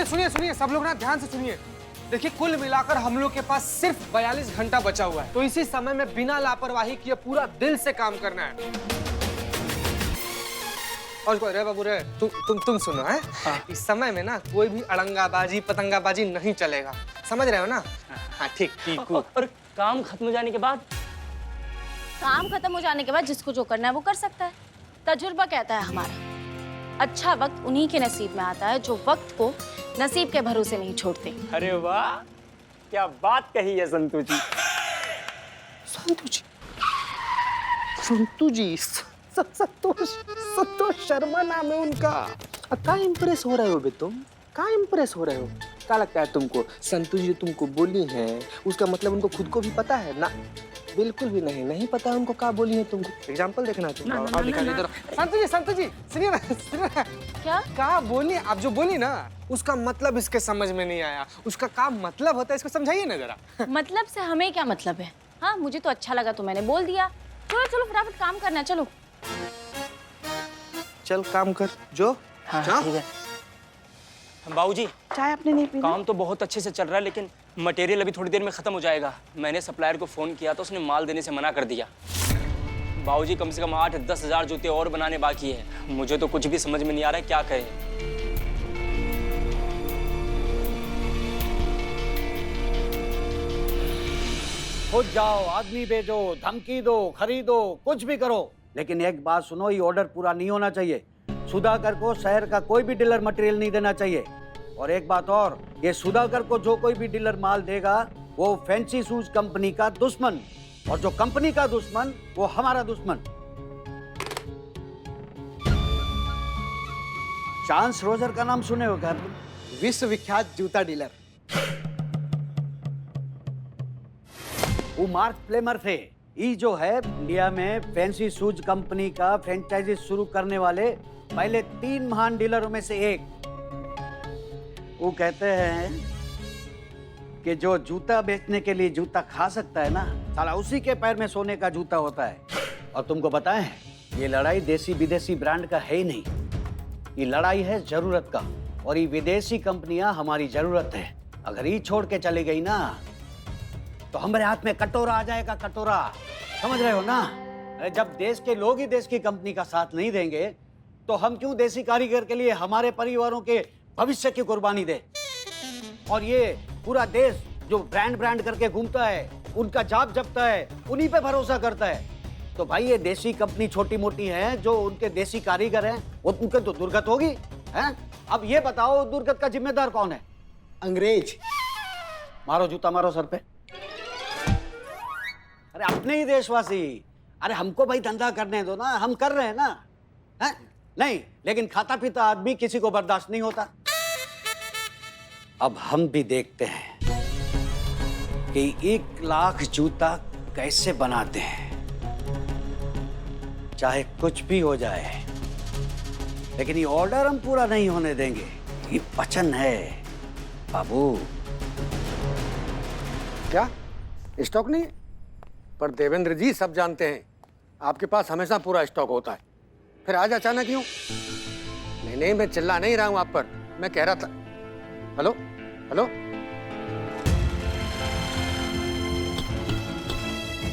सुनिए सुनिए, सब लोग ना ध्यान से सुनिए। देखिए, कुल मिलाकर हम लोग के पास सिर्फ 42 घंटा बचा हुआ है, तो इसी समय में बिना लापरवाही किए पूरा दिल से काम करना है। और कोई रे बाबू रे, तुम सुनो है। इस समय में ना कोई भी अड़ंगाबाजी पतंगाबाजी नहीं चलेगा, समझ रहे हो ना? हाँ ठीक ठीक। और काम खत्म हो जाने के बाद? काम खत्म हो जाने के बाद जिसको जो करना है वो कर सकता है। तजुर्बा कहता है हमारा, अच्छा वक्त उन्हीं के नसीब में आता है जो वक्त को नसीब के भरोसे नहीं छोड़ते। अरे वाह, क्या बात कही है संतू जी। संतू जी, संतोष शर्मा नाम है उनका। क्या इम्प्रेस हो रहे हो बे तुम? क्या इम्प्रेस हो रहे हो? क्या लगता है तुमको संतू जी तुमको बोली है उसका मतलब उनको खुद को भी पता है ना? बिल्कुल भी नहीं, नहीं पता उनको क्या बोली है तुमको। एग्जाम्पल देखना तुम। और दिखा दे इधर। संतू जी सुनिए ना। क्या बोली? आप जो बोली ना उसका मतलब इसके समझ में नहीं आया। उसका क्या मतलब होता है इसको समझाइए ना जरा। मतलब से हमें क्या मतलब है? हाँ, मुझे तो अच्छा लगा तो मैंने बोल दिया। चलो चलो फटाफट काम करना, चलो। चल काम कर जो। हाँ ठीक है। बाबूजी, चाय आपने नहीं पी? काम तो बहुत अच्छे से चल रहा है, लेकिन मटेरियल अभी थोड़ी देर में खत्म हो जाएगा। मैंने सप्लायर को फोन किया तो उसने माल देने से मना कर दिया। बाबूजी, कम से कम 8-10 हजार जूते और बनाने बाकी है। मुझे तो कुछ भी समझ में नहीं आ रहा है क्या करें। खुद जाओ, आदमी भेजो, धमकी दो, खरीदो, कुछ भी करो, लेकिन एक बात सुनो, ये ऑर्डर पूरा नहीं होना चाहिए। सुधाकर को शहर का कोई भी डीलर मटेरियल नहीं देना चाहिए। और एक बात और, ये सुधाकर को जो कोई भी डीलर माल देगा वो फैंसी शूज कंपनी का दुश्मन, और जो कंपनी का दुश्मन वो हमारा दुश्मन। चांस रोजर का नाम सुने हो क्या? विश्वविख्यात जूता डीलर। वो मार्क प्लेमर थे। ये जो है इंडिया में फैंसी शूज कंपनी का फ्रेंचाइजी शुरू करने वाले पहले 3 महान डीलरों में से एक। वो कहते हैं कि जो जूता बेचने के लिए जूता खा सकता है ना, साला उसी के पैर में सोने का जूता होता है। और तुमको बताएं, ये लड़ाई देसी विदेशी ब्रांड का है ही नहीं, ये लड़ाई है जरूरत का। और ये विदेशी कंपनियां हमारी जरूरत है। अगर ये छोड़ के चली गई ना तो हमारे हाथ में कटोरा आ जाएगा, कटोरा। समझ रहे हो ना? अरे जब देश के लोग ही देश की कंपनी का साथ नहीं देंगे तो हम क्यों देसी कारीगर के लिए हमारे परिवारों के भविष्य की कुर्बानी दे? और ये पूरा देश जो ब्रांड करके घूमता है, उनका जाप जपता है, उन्हीं पे भरोसा करता है। तो भाई ये देसी कंपनी छोटी मोटी है, जो उनके देसी कारीगर हैं वो उनके तो दुर्गत होगी हैं? अब ये बताओ दुर्गत का जिम्मेदार कौन है? अंग्रेज। मारो जूता, मारो सर पे। अरे अपने ही देशवासी। अरे हमको भाई धंधा करने दो ना, हम कर रहे हैं ना, है? नहीं, लेकिन खाता पीता आदमी किसी को बर्दाश्त नहीं होता। अब हम भी देखते हैं कि 1 लाख जूता कैसे बनाते हैं, चाहे कुछ भी हो जाए, लेकिन ये ऑर्डर हम पूरा नहीं होने देंगे। ये वचन है बाबू। क्या स्टॉक नहीं है? पर देवेंद्र जी सब जानते हैं आपके पास हमेशा पूरा स्टॉक होता है, फिर आज अचानक क्यों? नहीं, मैं चिल्ला नहीं रहा हूं आप पर, मैं कह रहा था। हेलो हेलो,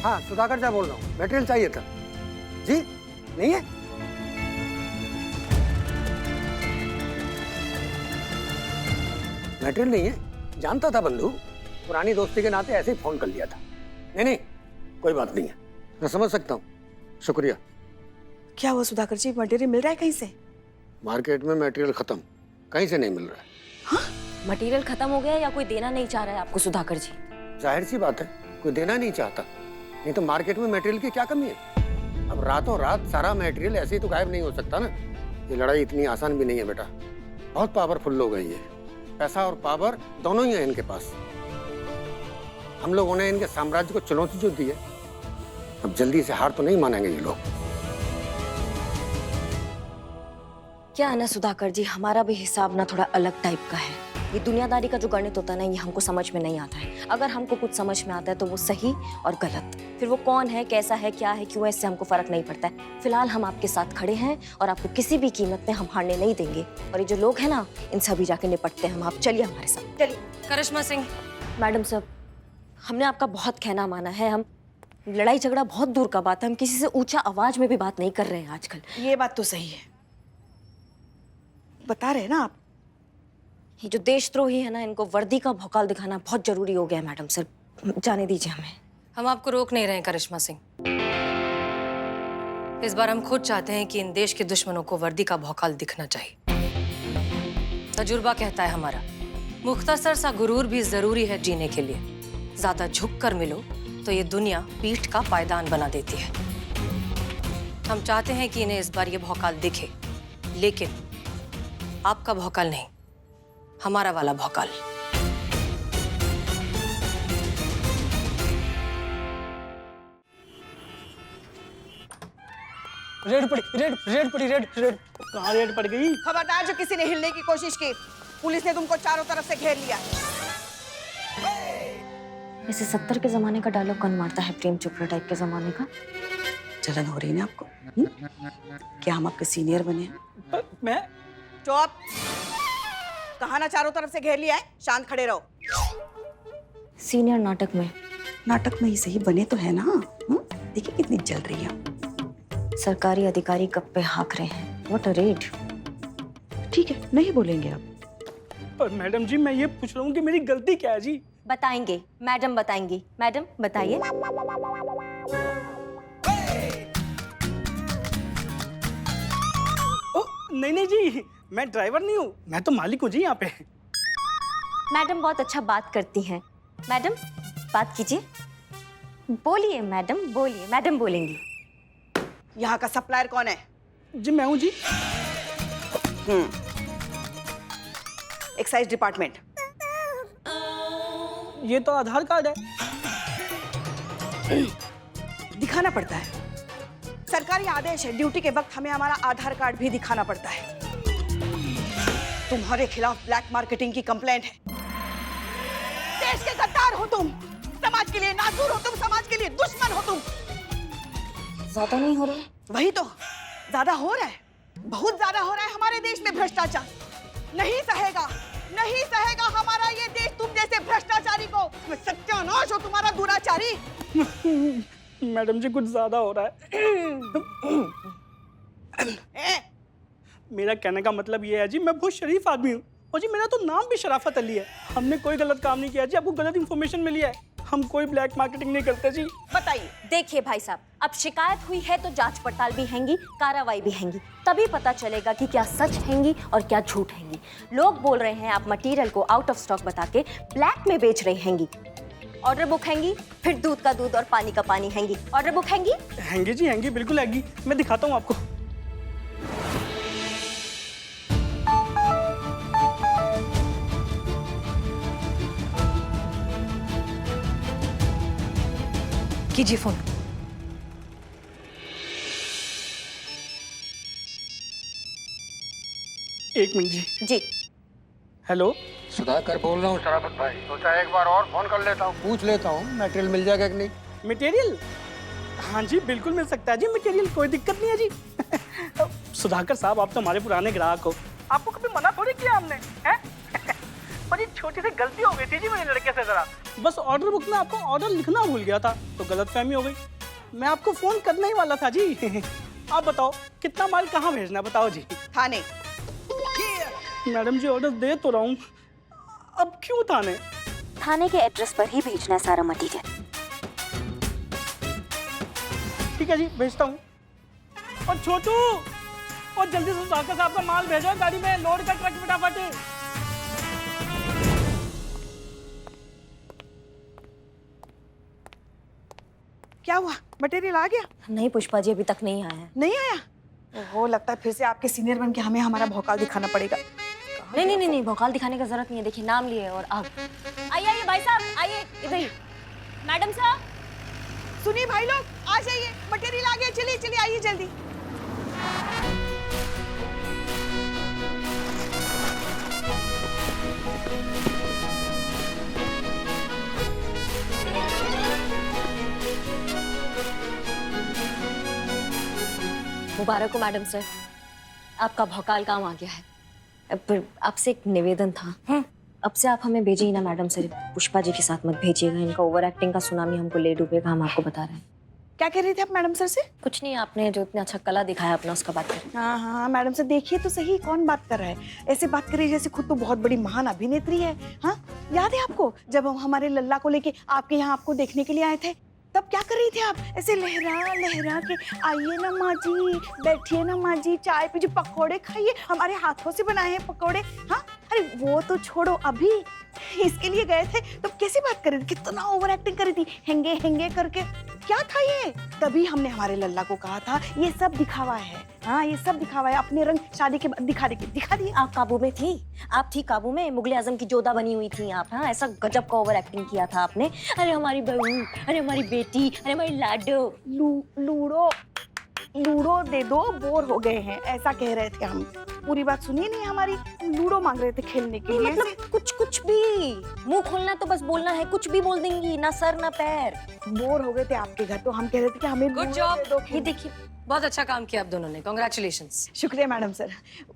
हाँ सुधाकर जा बोल रहा हूँ, मटेरियल चाहिए था जी। नहीं है? मटेरियल नहीं है? जानता था बंधु, पुरानी दोस्ती के नाते ऐसे ही फोन कर लिया था। नहीं, कोई बात नहीं है, मैं समझ सकता हूँ, शुक्रिया। क्या हुआ सुधाकर जी, मटेरियल मिल रहा है कहीं से? मार्केट में मटेरियल खत्म, कहीं से नहीं मिल रहा है। हाँ? मटेरियल खत्म हो गया या कोई देना नहीं चाह रहा है आपको सुधाकर जी? जाहिर सी बात है, कोई देना नहीं चाहता, नहीं तो मार्केट में मटेरियल की क्या कमी है? अब रातों रात सारा मटेरियल ऐसे ही तो गायब नहीं हो सकता ना। ये लड़ाई इतनी आसान भी नहीं है बेटा, बहुत पावरफुल लोग हैं ये। पैसा और पावर दोनों ही है इनके पास। हम लोगों ने इनके साम्राज्य को चुनौती जो दी है, अब जल्दी से हार तो नहीं मानेंगे ये लोग। क्या है ना सुधाकर जी, हमारा भी हिसाब ना थोड़ा अलग टाइप का है। ये दुनियादारी का जो गणित होता है ना, ये हमको समझ में नहीं आता है। अगर हमको कुछ समझ में आता है तो वो सही और गलत, फिर वो कौन है, कैसा है, क्या है, क्यों है, इससे हमको फर्क नहीं पड़ता है। फिलहाल हम आपके साथ खड़े हैं और आपको किसी भी कीमत में हम हारने नहीं देंगे। और ये जो लोग हैं ना, इनसे अभी जाके निपटते हैं हम। आप चलिए हमारे साथ। चलिए। करिश्मा सिंह, मैडम साहब, हमने आपका बहुत कहना माना है। हम लड़ाई झगड़ा बहुत दूर का बात है, हम किसी से ऊंचा आवाज में भी बात नहीं कर रहे हैं आजकल। ये बात तो सही है, बता रहे हैं ना आप। ये जो देशद्रोही है ना, इनको वर्दी का भौकाल दिखाना बहुत जरूरी हो गया है मैडम सर। जाने दीजिए हमें। हम आपको रोक नहीं रहे हैं करिश्मा सिंह। इस बार हम खुद चाहते हैं कि इन देश के दुश्मनों को वर्दी का भौकाल दिखना चाहिए। तजुर्बा कहता है हमारा, मुख्तसर सा गुरूर भी जरूरी है जीने के लिए। ज्यादा झुक कर मिलो तो ये दुनिया पीठ का पायदान बना देती है। हम चाहते हैं कि इन्हें इस बार ये भौकाल दिखे, लेकिन आपका भौकाल नहीं, हमारा वाला भौकाल। रेड कहाँ रेड पड़ गई? खबरदार जो किसी ने हिलने की कोशिश की, पुलिस ने तुमको चारों तरफ से घेर लिया। ऐसे 70 के जमाने का डायलॉग कौन मारता है, प्रेम चोपड़ा टाइप के जमाने का? जलन हो रही है ना आपको? क्या हम आपके सीनियर बने हैं? मैं चुप। कहा ना चारों तरफ से घेर लिया है, शांत खड़े रहो। सीनियर नाटक में? नाटक में ही सही बने तो है ना। देखिए कितनी जल रही है। सरकारी अधिकारी कब पे हाँक रहे हैं। What a red. ठीक है, नहीं बोलेंगे आप। पर मैडम जी, मैं ये पूछ रहा हूँ कि मेरी गलती क्या है जी? बताएंगे मैडम, बताएंगी। मैडम बताइए। नहीं जी, मैं ड्राइवर नहीं हूँ, मैं तो मालिक हूँ जी यहाँ पे। मैडम बहुत अच्छा बात करती हैं। मैडम बात कीजिए, बोलिए मैडम, बोलिए। मैडम बोलेंगी। यहाँ का सप्लायर कौन है? जी मैं हूँ जी। Excise department. ये तो आधार कार्ड है। दिखाना पड़ता है, सरकारी आदेश है। ड्यूटी के वक्त हमें हमारा आधार कार्ड भी दिखाना पड़ता है। तुम्हारे खिलाफ ब्लैक मार्केटिंग की कंप्लेंट है। देश के गद्दार हो तुम, समाज के लिए नासूर हो तुम, समाज के लिए दुश्मन हो तुम। ज्यादा नहीं हो रहा? वही तो, ज्यादा हो रहा है, बहुत ज्यादा हो रहा है। हमारे देश में भ्रष्टाचार नहीं सहेगा, नहीं सहेगा हमारा ये देश तुम जैसे भ्रष्टाचारी को। सत्यानाश हो तुम्हारा दुराचारी। मैडम जी, कुछ ज्यादा हो रहा है। मेरा कहने का मतलब ये है जी, मैं बहुत शरीफ आदमी हूँ और जी मेरा तो नाम भी शराफत अली है। हमने कोई गलत काम नहीं किया जी, आपको गलत इन्फॉर्मेशन मिली है। हम कोई ब्लैक मार्केटिंग नहीं करते जी। बताइए। देखिए भाई साहब, अब शिकायत हुई है तो जांच पड़ताल भी हैंगी, कार्रवाई भी हैंगी, तभी पता चलेगा कि क्या सच हैंगी और क्या झूठ हैंगी। लोग बोल रहे हैं आप मटेरियल को आउट ऑफ स्टॉक बता के ब्लैक में बेच रही हैंगी। ऑर्डर बुक हैंगी, फिर दूध का दूध और पानी का पानी हैंगी। ऑर्डर बुक हैंगी? हैंगी जी, हैंगी, बिल्कुल हैंगी। मैं दिखाता हूँ आपको। कीजिए फोन। एक मिनट जी। जी। हेलो, सुधाकर बोल रहा हूँ शराफत भाई। सोचा एक बार और फोन कर लेता हूँ, पूछ लेता हूँ मटेरियल मिल जाएगा कि नहीं। मटेरियल? हाँ जी, बिल्कुल मिल सकता है जी मटेरियल, कोई दिक्कत नहीं है जी। सुधाकर साहब, आप तो हमारे पुराने ग्राहक हो, आपको कभी मना थोड़ी किया हमने, हैं? पर एक छोटी सी गलती हो गई थी जी मेरे लड़के से। जरा बस ऑर्डर बुक में आपको ऑर्डर लिखना भूल गया था, तो गलतफहमी हो गई। मैं आपको फोन करने ही वाला था जी। आप बताओ कितना माल कहाँ भेजना, बताओ जी। थाने। मैडम जी, ऑर्डर दे तो रहा हूँ, अब क्यों थाने? थाने के एड्रेस पर ही भेजना है सारा मटेरियल। ठीक है जी, भेजता हूँ। और छोटू, और जल्दी से सुधाकर साहब का माल भेजो गाड़ी में, लोड का ट्रक फटाफट। क्या हुआ, मटेरियल आ गया? नहीं पुष्पा जी, अभी तक नहीं आया है। नहीं आया? ओहो, लगता है फिर से आपके सीनियर बन के हमें हमारा भौकाल दिखाना पड़ेगा। नहीं, भौकाल दिखाने का जरूरत नहीं है। देखिए, नाम लिए और अब आइए भाई साहब, आइए इधर ही। मैडम साहब, सुनिए भाई लोग, आ जाइए, मटेरियल आ गया। चलिए चलिए, आइए जल्दी। मुबारक हो मैडम सर, आपका भौकाल काम आ गया है। पर आपसे एक निवेदन था। अब से आप हमें भेजिए ना मैडम सर, पुष्पा जी के साथ मत भेजिएगा। इनका ओवर एक्टिंग का सुनामी हमको ले डूबेगा, हम आपको बता रहे हैं। क्या कह रही थी आप मैडम सर से? कुछ नहीं, आपने जो इतना अच्छा कला दिखाया अपना, उसका बात करें। हाँ हाँ मैडम सर, देखिए तो सही कौन बात कर रहा है। ऐसे बात करिए जैसे खुद तो बहुत बड़ी महान अभिनेत्री है। हाँ, याद है आपको जब हम हमारे लल्ला को लेके आपके यहाँ आपको देखने के लिए आए थे, तब क्या कर रही थी आप? ऐसे लहरा लहरा के, आइए ना माँ जी, बैठिए ना माँ जी, चाय पीजिए, पकोड़े खाइए, हमारे हाथों से बनाए हैं पकोड़े। हाँ, अरे वो तो छोड़ो, अभी इसके लिए गए थे तो कैसी बात कर रही थी, कितना ओवर एक्टिंग कर रही थी, हेंगे हेंगे करके। क्या था ये? तभी हमने हमारे लल्ला को कहा था ये सब दिखावा है। हाँ, ये सब दिखावा है, अपने रंग शादी के बाद दिखा दिए। आप काबू में थी, आप थी काबू में, मुगले आजम की जोधा बनी हुई थी आप। हाँ, ऐसा गजब का ओवर एक्टिंग किया था आपने। अरे हमारी बहू, अरे हमारी बेटी, अरे हमारी लाडो, लूडो दे दो, बोर हो गए हैं, ऐसा कह रहे थे हम। पूरी बात सुनिए नहीं हमारी, लूडो मांग रहे थे खेलने के लिए। मतलब कुछ भी, मुंह खोलना तो बस बोलना है, कुछ भी बोल देंगी, ना सर ना पैर। बोर हो गए थे आपके घर तो हम कह रहे थे कि हमें गुड लूडो जॉब। दे दो ये खेलने। देखिए, बहुत अच्छा काम किया आप दोनों ने, कॉन्ग्रेचुलेशंस। शुक्रिया मैडम सर,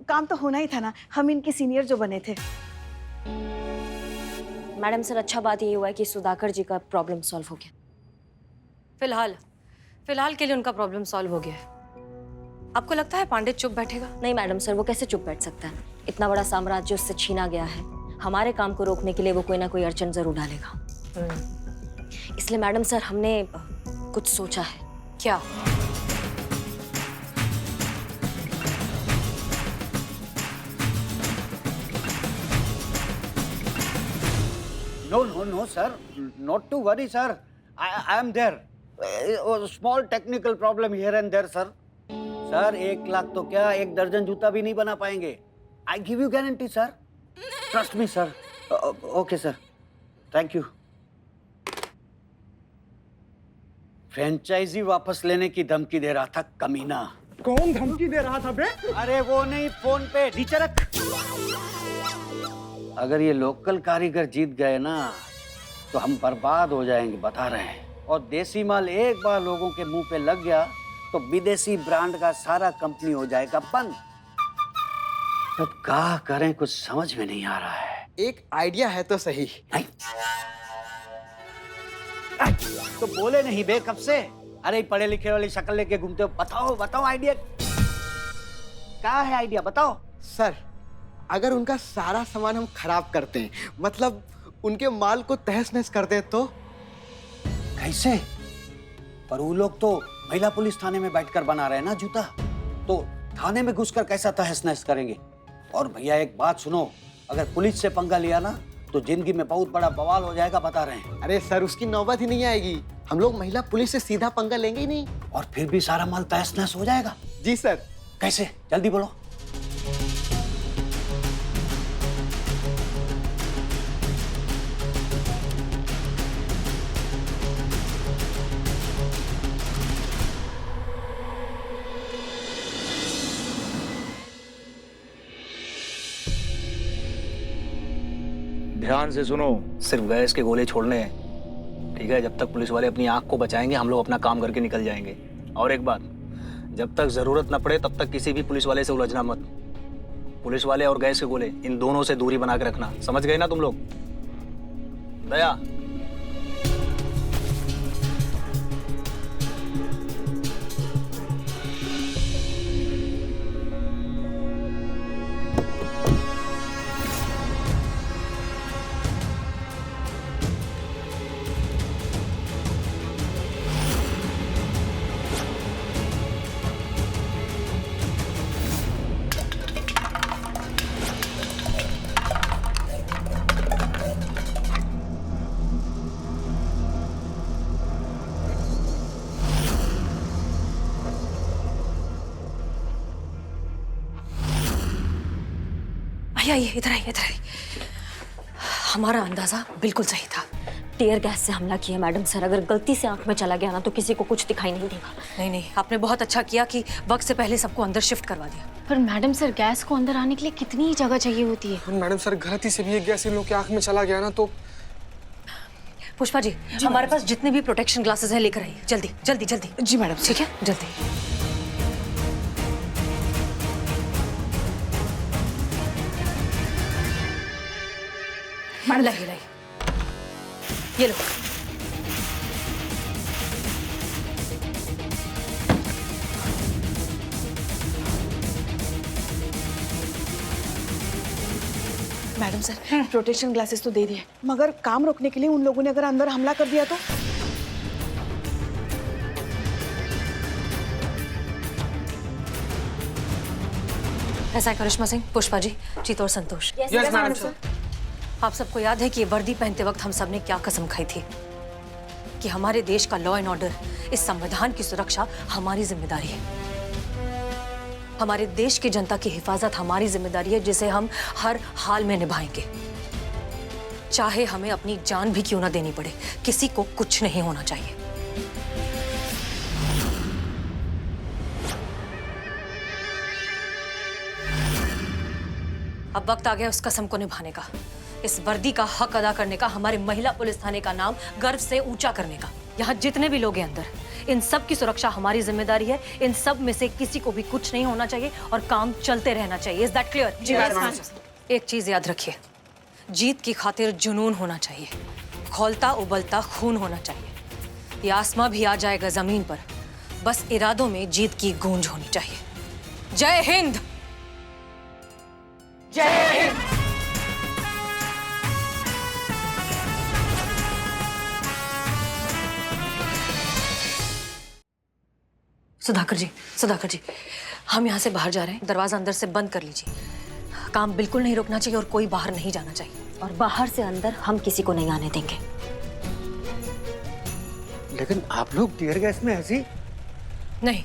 काम तो होना ही था ना, हम इनके सीनियर जो बने थे। मैडम सर अच्छा बात ये हुआ है कि सुधाकर जी का प्रॉब्लम सॉल्व हो गया। फिलहाल के लिए उनका प्रॉब्लम सॉल्व हो गया है। आपको लगता है पांडित चुप बैठेगा? नहीं मैडम सर, वो कैसे चुप बैठ सकता है? इतना बड़ा साम्राज्य उससे छीना गया है, हमारे काम को रोकने के लिए वो कोई ना कोई अड़चन जरूर डालेगा। इसलिए मैडम सर हमने कुछ सोचा है। क्या? No, sir. Not to worry, sir. I am there. A small technical problem here and there, sir. Sir 1 lakh तो क्या 1 दर्जन जूता भी नहीं बना पाएंगे। I give you guarantee, sir. Trust me, sir. Okay, sir. Thank you. Franchisee वापस लेने की धमकी दे रहा था कमीना। कौन धमकी दे रहा था बे? अरे वो नहीं, फोन पे नीचे रख। अगर ये लोकल कारीगर जीत गए ना तो हम बर्बाद हो जाएंगे, बता रहे हैं। और देसी माल एक बार लोगों के मुंह पे लग गया तो विदेशी ब्रांड का सारा कंपनी हो जाएगा बंद। अब क्या करें, कुछ समझ में नहीं आ रहा है। एक आइडिया है तो सही। नहीं तो बोले नहीं बे कब से? अरे पढ़े लिखे वाली शक्ल लेके घूमते हो। बताओ आइडिया क्या है? आइडिया बताओ। सर, अगर उनका सारा सामान हम खराब करते हैं, मतलब उनके माल को तहस नहस कर दे तो? कैसे? पर वो लोग तो महिला पुलिस थाने में बैठकर बना रहे हैं ना जूता, तो थाने में घुसकर कैसा तहस नहस करेंगे? और भैया एक बात सुनो, अगर पुलिस से पंगा लिया ना तो जिंदगी में बहुत बड़ा बवाल हो जाएगा, बता रहे हैं। अरे सर, उसकी नौबत ही नहीं आएगी। हम लोग महिला पुलिस से सीधा पंगा लेंगे ही नहीं। और फिर भी सारा माल तहस नहस हो जाएगा। जी सर। कैसे? जल्दी बोलो। ध्यान से सुनो, सिर्फ गैस के गोले छोड़ने हैं, ठीक है? जब तक पुलिस वाले अपनी आंख को बचाएंगे हम लोग अपना काम करके निकल जाएंगे। और एक बात, जब तक जरूरत न पड़े तब तक किसी भी पुलिस वाले से उलझना मत। पुलिस वाले और गैस के गोले, इन दोनों से दूरी बना के रखना, समझ गए ना तुम लोग? दया। आइए, इधर आइए। हमारा अंदाजा बिल्कुल सही था। टीयर गैस से हमला किया मैडम सर, अगर गलती से आंख में चला गया ना तो किसी को कुछ दिखाई नहीं देगा। नहीं, आपने बहुत अच्छा किया कि वक्त से पहले सबको अंदर शिफ्ट करवा दिया। पर मैडम सर, गैस को अंदर आने के लिए कितनी जगह चाहिए होती है? मैडम सर, गलती से भी एक गैस इन लोग की आंख में चला गया ना तो? पुष्पा जी, हमारे पास जितने भी प्रोटेक्शन ग्लासेस हैं लेकर आइए, जल्दी। जी मैडम। ठीक है, जल्दी। लाइए लाइए, ये लो। मैडम सर, प्रोटेक्शन ग्लासेस तो दे दिए, मगर काम रोकने के लिए उन लोगों ने अगर अंदर हमला कर दिया तो? ऐसा है करिश्मा सिंह, पुष्पा जी, जीत और संतोष। Yes madam sir. आप सबको याद है कि ये वर्दी पहनते वक्त हम सबने क्या कसम खाई थी कि हमारे देश का लॉ एंड ऑर्डर, इस संविधान की सुरक्षा हमारी जिम्मेदारी है। हमारे देश की जनता की हिफाजत हमारी जिम्मेदारी है, जिसे हम हर हाल में निभाएंगे, चाहे हमें अपनी जान भी क्यों ना देनी पड़े। किसी को कुछ नहीं होना चाहिए। अब वक्त आ गया उस कसम को निभाने का, इस वर्दी का हक अदा करने का, हमारे महिला पुलिस थाने का नाम गर्व से ऊंचा करने का। यहाँ जितने भी लोग हैं अंदर, इन सब की सुरक्षा हमारी जिम्मेदारी है। इन सब में से किसी को भी कुछ नहीं होना चाहिए और काम चलते रहना चाहिए। Is that clear? जी मैडम। एक चीज याद रखिए, जीत की खातिर जुनून होना चाहिए, खौलता उबलता खून होना चाहिए। ये आसमां भी आ जाएगा जमीन पर, बस इरादों में जीत की गूंज होनी चाहिए। जय हिंद। सुधाकर जी, हम यहाँ से बाहर जा रहे हैं। दरवाजा अंदर से बंद कर लीजिए। काम बिल्कुल नहीं रुकना चाहिए और कोई बाहर नहीं जाना चाहिए। और बाहर से अंदर हम किसी को नहीं आने देंगे। लेकिन आप लोग टीयर गैस में ऐसी? नहीं,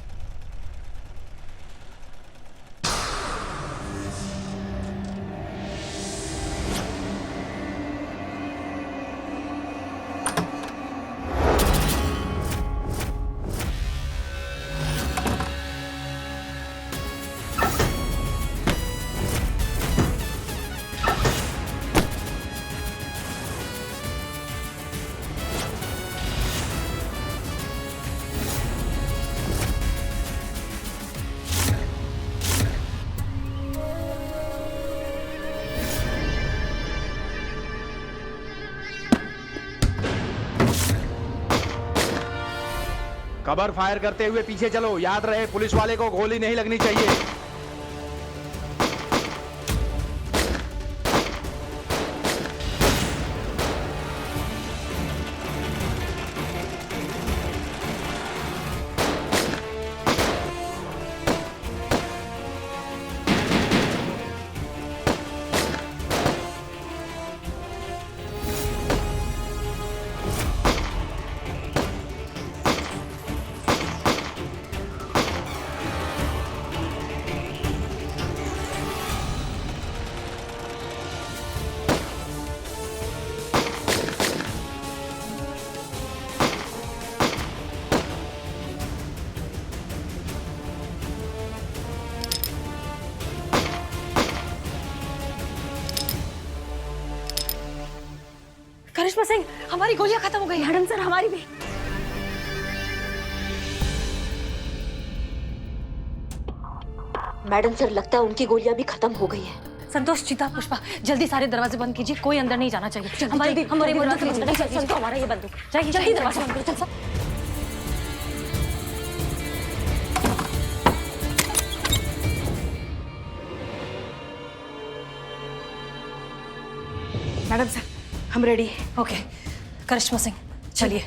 कवर फायर करते हुए पीछे चलो। याद रहे, पुलिस वाले को गोली नहीं लगनी चाहिए। करिश्मा सिंह, हमारी गोलियां खत्म हो गई। मैडम सर, हमारी भी। मैडम सर, लगता है उनकी गोलियां भी खत्म हो गई है। संतोष, चीता, पुष्पा, जल्दी सारे दरवाजे बंद कीजिए। कोई अंदर नहीं जाना चाहिए। हमारी हमारा ये बंदूक चाहिए। जल्दी दरवाजा बंद करो। मैडम सर, हम रेडी। ओके, करिश्मा सिंह, चलिए।